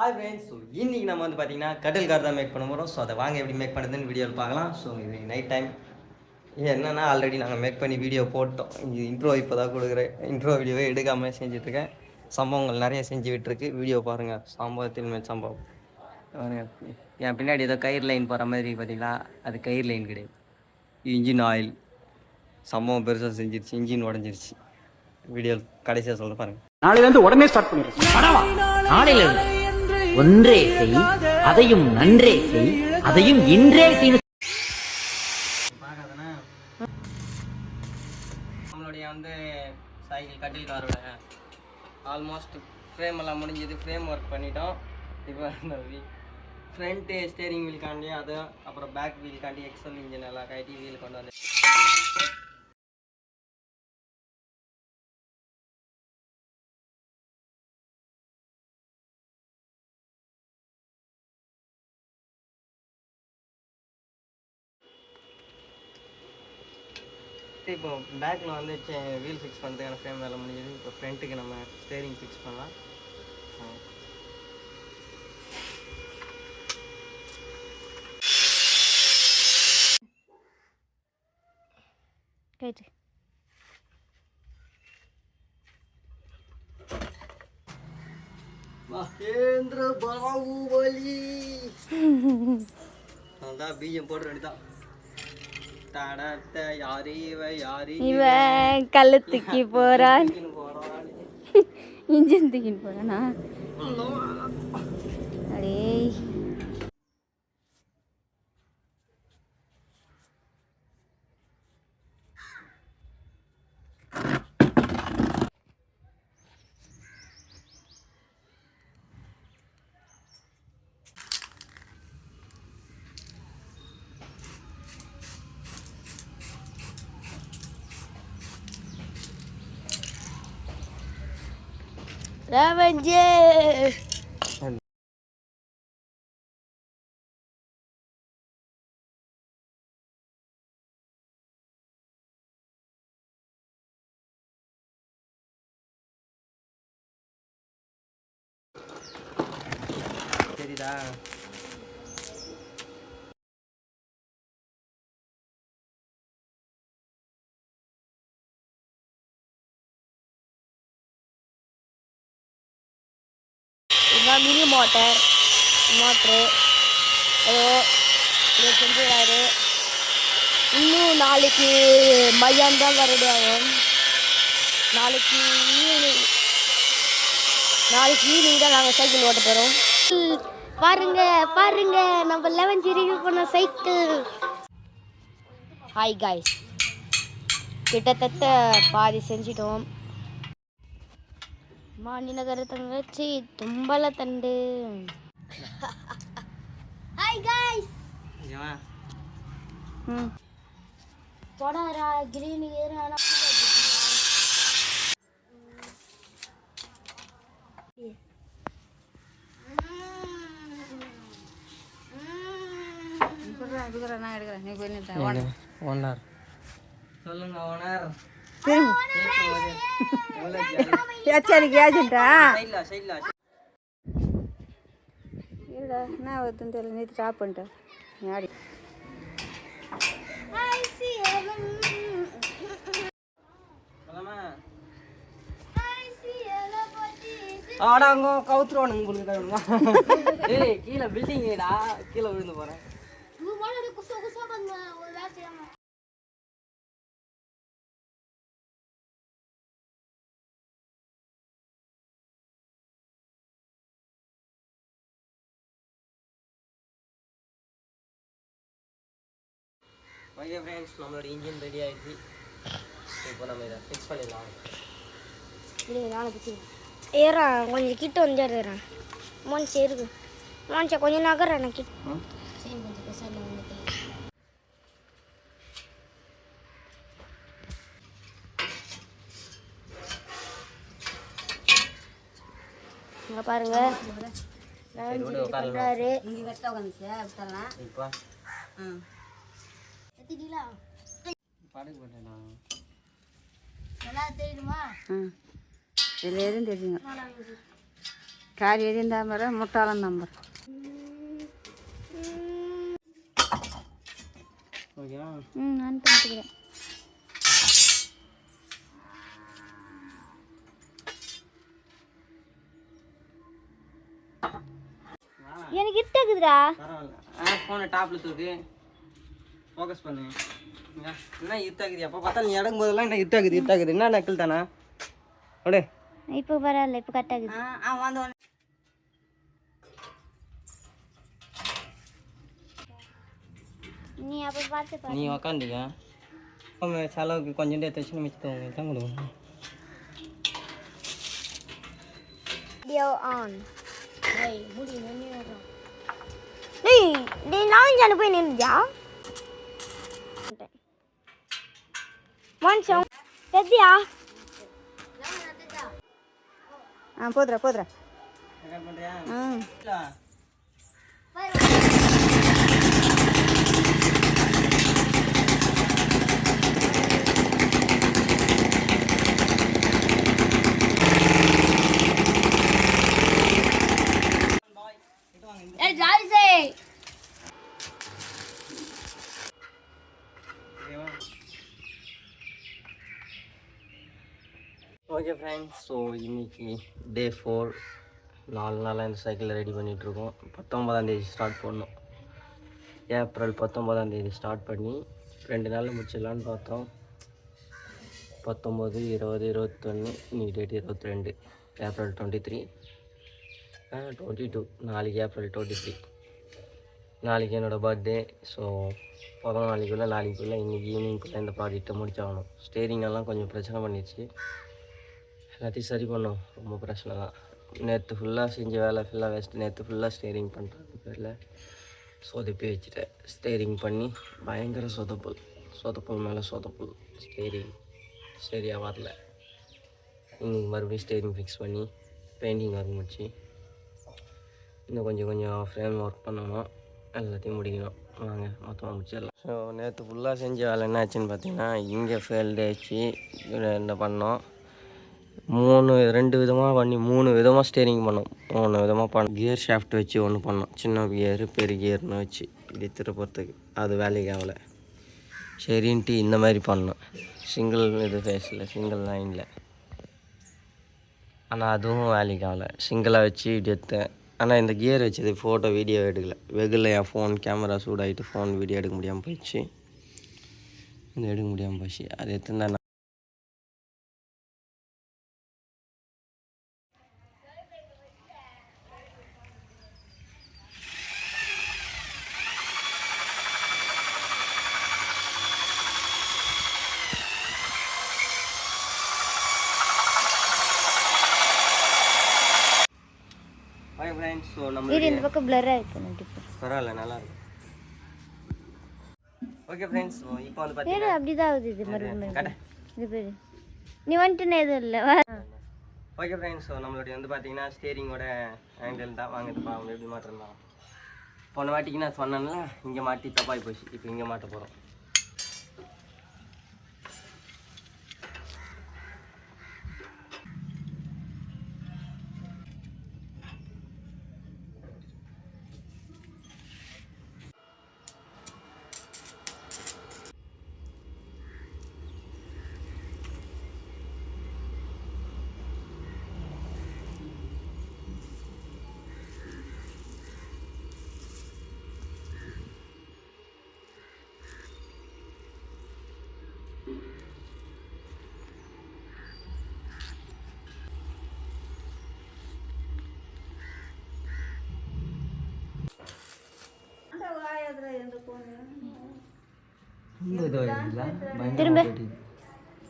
Hi friends. So இன்றைக்கி நம்ம வந்து பார்த்திங்கன்னா கட்டில் கார் தான் மேக் பண்ண போகிறோம். ஸோ அதை வாங்க எப்படி மேக் பண்ணுறதுன்னு வீடியோவில் பார்க்கலாம். ஸோ இது நைட் டைம் என்னென்னா ஆல்ரெடி நாங்கள் மேக் பண்ணி வீடியோ போட்டோம். இது இன்ட்ரோ இப்போ தான் கொடுக்குறேன். இன்ட்ரோ வீடியோவே எடுக்காமல் செஞ்சுட்ருக்கேன். சம்பவங்கள் நிறைய செஞ்சு விட்டுருக்கு. வீடியோ பாருங்கள். சம்பவத்தின் மேல் சம்பவம். என் பின்னாடி ஏதோ கயிறு லைன் போகிற மாதிரி பார்த்தீங்களா, அது கயிறு லைன் கிடையாது, இன்ஜின் ஆயில். சம்பவம் பெருசாக செஞ்சிருச்சு, இன்ஜின் உடஞ்சிருச்சு. வீடியோ கடைசியாக சொல்ல பாருங்கள். நாளையிலேருந்து உடனே ஸ்டார்ட் பண்ணிடுறேன். நாளையிலேருந்து ஒன்றே செய், அதையும் நன்றே செய், அதையும் இன்றே செய். பார்க்காதானே நம்மளுடைய வந்து சைக்கிள் கட்டில் காரோட ஆல்மோஸ்ட் ஃப்ரேம் எல்லாம் முடிஞ்சது. ஃப்ரேம் ஒர்க் பண்ணிட்டோம். இப்போ அந்த ஃப்ரண்ட்டு ஸ்டேரிங் வீல் காண்டி அது, அப்புறம் பேக் வீல் காண்டி எக்ஸல் இன்ஜின் எல்லாம் கட்டி வீல் கொண்டு வந்து இப்போ பேக்கில் வந்து வீல் ஃபிக்ஸ் பண்ணுறதுக்கான ஃப்ரேம் வேலை முடிஞ்சது. இப்போ ஃப்ரண்ட்டுக்கு நம்ம ஸ்டேரிங் ஃபிக்ஸ் பண்ணலாம். கேட்டு மகேந்திர பாகுபலி அதான் பீஜம் போடுற வேண்டியதான். இவன் கழுத்துக்கு போறான், இன்ஜின் தூக்கின்னு போறானா? அடே ரவஞ்சே சரிதா? இதுதான் மினி மோட்ரு ஏதோ இதை செஞ்சுறாரு. இன்னும் நாளைக்கு மதியானம் தான் ரெடி ஆகும். நாளைக்கு ஈவினிங் தான் நாங்கள் சைக்கிள் ஓட்ட போகிறோம். பாருங்க நம்ம 11 ரிவ்யூ பண்ண சைக்கிள். ஹாய் காய்ஸ், கிட்டத்தட்ட பாதி செஞ்சிட்டோம். மாநிலகர தங்கச்சி தும்பல தண்டு. Hi guys. தொடரா கிரீன் ஏறானா நான் எடுக்கிறேன். நீ போய் நிறுத்த ஓனர் சொல்லுங்க. ஓனர் நான் ஒருத்தன் நேற்று ஸ்டாப் பண்ணிட்டேன். ஆடி ஆடாங்க கவுத்துருவானுங்க உங்களுக்கு. ஏய் கீழே பில்டிங்கடா, கீழே விழுந்து போறேன். ஓகே ஃப்ரெண்ட்ஸ், நம்மளோட இன்ஜின் ரெடி ஆகிடுச்சு. இப்போ நம்ம இதை ஃபிக்ஸ் பண்ணிடலாம். ஏறா கொஞ்சம் கிட்ட வந்து ஏறுறேன். மோன்சி இருக்கு, மோன்சி கொஞ்சம் நகர்றேன். நான் கிட்ட கொஞ்சம் பேசாம இங்கே பாருங்க. தெரியுமா? இதில் எதுவும் தெரியுங்க. காரியதையும் நம்பர் முட்டாளம் நம்பர். ஓகேவா? நான் பண்ணிக்கிறேன். எனக்கு கிட்ட இருக்குதுடா. பரவாயில்ல. ஃபோனை டாப்பில் தூக்கு, ஃபோக்கஸ் பண்ணு. என்ன இருட்டாக்குது? எப்போ பார்த்தாலும் நீ இறங்கும் போதெல்லாம் என்ன இருட்டாக்குது என்ன நக்கல் தானா? அப்படியே இப்போ பரவாயில்ல, இப்போ கரெக்டாக இருக்குது. வந்து நீ அப்போ பார்த்து நீ உக்காந்துக்க. செலவுக்கு கொஞ்சம் எடுத்து வச்சு மிச்சத்தை தான் கொடுக்கணும். Video on. டேய் நான் போய் நின்றுஜா மனுஷன் பெத்தியா போதுரா. பண்ணுறியா? ஓகே ஃப்ரெண்ட்ஸ், ஸோ இன்னைக்கு டே 4. 4 நாளாக இந்த சைக்கிளை ரெடி பண்ணிகிட்ருக்கோம். 19ஆந்தேதி ஸ்டார்ட் பண்ணோம். ஏப்ரல் 19ஆந்தேதி ஸ்டார்ட் பண்ணி 2 நாளில் முடிச்சிடலான்னு பார்த்தோம். 19, 20, 21, இன்னைக்கு டேட் 22, ஏப்ரல் 23, 22, நாளைக்கு ஏப்ரல் 23. நாளைக்கு என்னோடய பர்த்டே. ஸோ 14 நாளைக்குள்ளே இன்றைக்கி ஈவினிங்குள்ளே இந்த ப்ராஜெக்டை முடிச்சாகணும். ஸ்டேரிங் எல்லாம் கொஞ்சம் பிரச்சனை பண்ணிடுச்சு, எல்லாத்தையும் சரி பண்ணோம். ரொம்ப பிரச்சனை தான். நேற்று ஃபுல்லாக செஞ்ச வேலை ஃபுல்லாக வேஸ்ட்டு. நேற்று ஃபுல்லாக ஸ்டேரிங் பண்ணுறது பேரில் சொதப்பி வச்சுட்டேன். ஸ்டேரிங் பண்ணி பயங்கர சொதப்பல் மேலே சொதப்பல். ஸ்டேரிங் சரியாக வரல. இன்றைக்கி மறுபடியும் ஸ்டேரிங் ஃபிக்ஸ் பண்ணி பெயிண்டிங் ஒர்க் முடிச்சு இன்னும் கொஞ்சம் ஃப்ரேம் ஒர்க் பண்ணணும். எல்லாத்தையும் முடிக்கணும். வாங்க மொத்தமாக முடிச்சிடலாம். ஸோ நேற்று ஃபுல்லாக செஞ்ச வேலை என்ன ஆச்சுன்னு பார்த்தீங்கன்னா, இங்கே ஃபெயில்டு ஆச்சு. என்ன பண்ணோம், 2 விதமாக பண்ணி 3 விதமாக ஸ்டேரிங் பண்ணோம். 3 விதமாக கியர் ஷாஃப்ட் வச்சு ஒன்று பண்ணோம். சின்ன கியரு பெரிய கியர்னு வச்சு இப்படி திருப்பறதுக்கு. அது வேலைக்கு ஆகலை. சரின்ட்டு இந்த மாதிரி பண்ணோம். சிங்கிள் சிங்கிள் லைனில். ஆனால் அதுவும் வேலைக்கு ஆகலை. சிங்கிளாக வச்சு இப்படி எடுத்தேன். ஆனால் இந்த கியர் வச்சது ஃபோட்டோ வீடியோ எடுக்கலை. வெகுல என் ஃபோன் கேமரா சூடாகிட்டு ஃபோன் வீடியோ எடுக்க முடியாமல் போயிடுச்சு. எடுக்க முடியாமல் போச்சு. அது எடுத்துருந்தா ஸோ நம்ம இந்த பக்கம் பிளராக இருக்கு. பரவாயில்ல, நல்லா இருக்கும். ஓகே ஃப்ரெண்ட்ஸ், இப்போ வந்து பார்த்தீங்கன்னா அப்படிதான் ஆகுது. இது மறுபடியும் இது பேர் நீ வந்துட்டுன்னு எதுவும் இல்லை. ஓகே ஃப்ரெண்ட்ஸ், ஸோ நம்மளுடைய வந்து பார்த்தீங்கன்னா ஸ்டேரிங்கோட ஆங்கிள் தான். வாங்கிட்டு அவங்க எப்படி மாட்டிருந்தோம். போன வாட்டிக்கு நான் சொன்னேன்ல, இங்கே மாட்டி தப்பாகி போச்சு. இப்போ இங்கே மாட்ட போகிறோம்.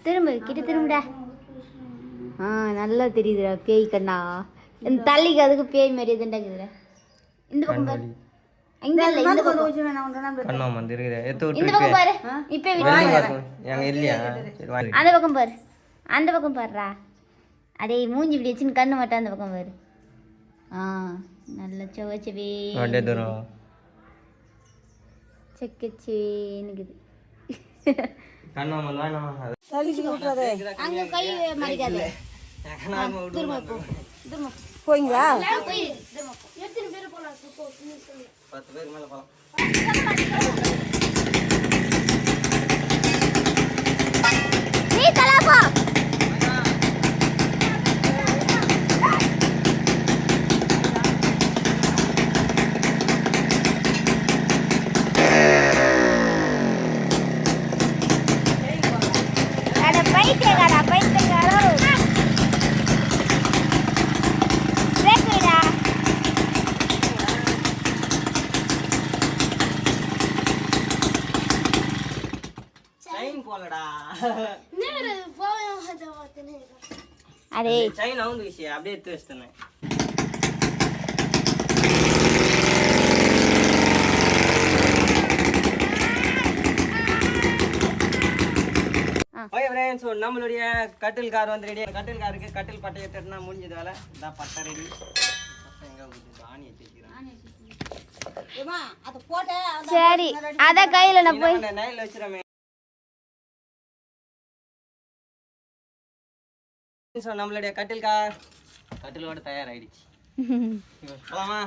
திரும்ப கிட்ட திரும்படா. நல்லா தெரியுதுடா பேய் கண்ணா. இந்த தள்ளிக்கு அதுக்கு பேய் மாதிரி எதுண்டாக்குதுடா. இந்த பக்கம் பாரு. இங்க இல்ல, இந்த பக்கம் கண்ணாம வந்துருக்குது. எடுத்து இந்த பக்கம் பாரு. இப்போ எங்க இல்லையா? சரி வாங்க. அந்த பக்கம் பாரு. அந்த பக்கம் பாருடா. அடே மூஞ்சி இப்படி வச்சுன்னு கண்ணு மட்டும் அந்த பக்கம் பாரு. நல்ல செவச்சவே அப்படியே தூரம் செக்கச்சேனுக்குது. கண்ணாம வேணாம். தள்ளிச்சு விட்டுறாதே. அங்க கை மறிக்காத. திரும்ப போ. திரும்ப போய்ங்களா 10 பேர் மேலே போகலாம். நீ தலாப்பா அட பைத்தியக்காரா பைத்தியக்காரோ பிரேக்டா செயின் போலடா. அரே செயின் அவுந்து விஷயம் அப்படியே எடுத்து வச்சிட்டேன். ஓகே ஃப்ரெண்ட்ஸ், ஸோ நம்மளுடைய கட்டில் கார் வந்து ரெடி. கட்டில் காருக்கு கட்டில் பட்டையை தட்டினா முடிஞ்சது வேலை. இதான் பட்டை ரெடி. எங்கே ஆணி வச்சுக்கிறேன். சரி அத கையில நான் போய் நைல் வச்சிடமே. ஸோ நம்மளுடைய கட்டில் கார் கட்டிலோட தயாராகிடுச்சு. போலாமா?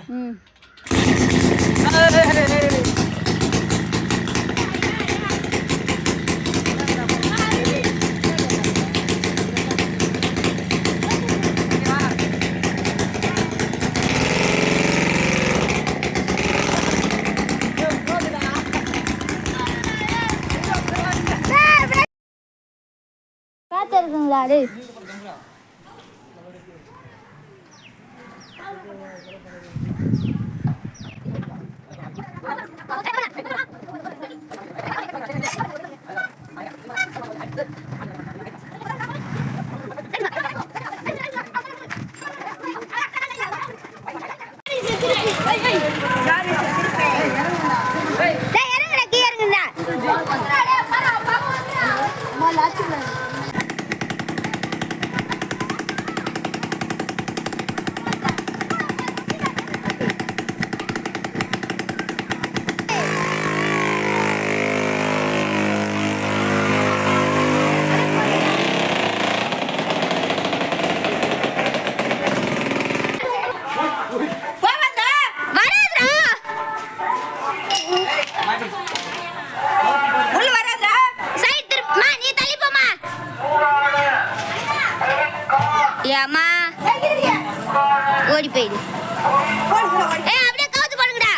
காத்து இருக்குங்களா டேய் டேய் இறங்குடா கீழ இறங்குடா ஏமா ஓடி போயிடு அப்படியே கவுத்து போடுங்கடா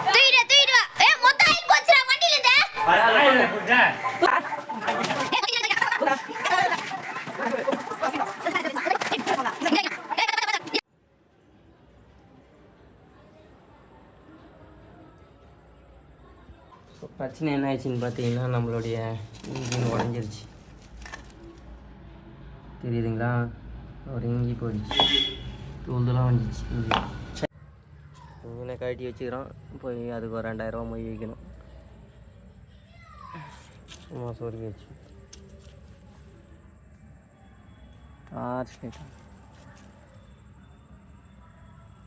தூக்கிட்டு வா மொத்தம் ஆகி போச்சுடா வண்டியில இருந்து பிரச்சனை என்ன ஆயிடுச்சுன்னு பார்த்தீங்கன்னா நம்மளுடைய இன்ஜின் உடஞ்சிருச்சு. தெரியுதுங்களா? ஒரு இஞ்சி போயிடுச்சு, தூள்தெல்லாம் வந்துச்சு. இன்ஜினை கழட்டி வச்சுக்கிறோம். போய் அதுக்கு ஒரு 2000 ரூபா மொய் வைக்கணும். சும்மா சொருகி வச்சு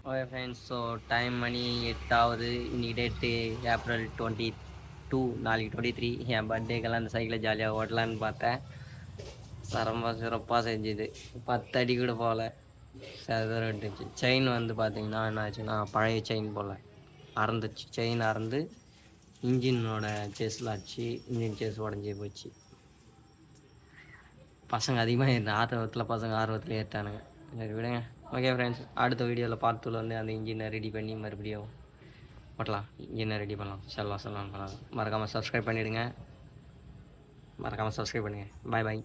ஓகே ஃப்ரெண்ட்ஸ், ஸோ டைம் மணி 8 ஆகுது. இன்றைக்கி டேட்டு ஏப்ரல் 22, நாளைக்கு 23. என் பர்த்டேக்கெல்லாம் அந்த சைக்கிளை ஜாலியாக ஓட்டலான்னு பார்த்தேன். ரொம்ப சிறப்பாக செஞ்சுது. 10 அடி கூட போகல, சதவரம் விட்டுச்சு. செயின் வந்து பார்த்திங்கன்னா என்ன ஆச்சுன்னா பழைய செயின் போல் அறந்துச்சு. செயின் அறந்து இன்ஜினோட சேஸில் ஆச்சு. இன்ஜின் சேஸ் உடஞ்சி போச்சு. பசங்க அதிகமாக ஏறின ஆர்வத்தில் பசங்க ஆர்வத்தில் ஏற்றானுங்க. சரி விடுங்க. ஓகே ஃப்ரெண்ட்ஸ், அடுத்த வீடியோவில் பார்த்துல வந்து அந்த இன்ஜினை ரெடி பண்ணி மறுபடியும் ஓட்டலாம். இன்ஜினை ரெடி பண்ணலாம். சொல்லலாம். மறக்காமல் சப்ஸ்கிரைப் பண்ணிவிடுங்க. பாய் பாய்.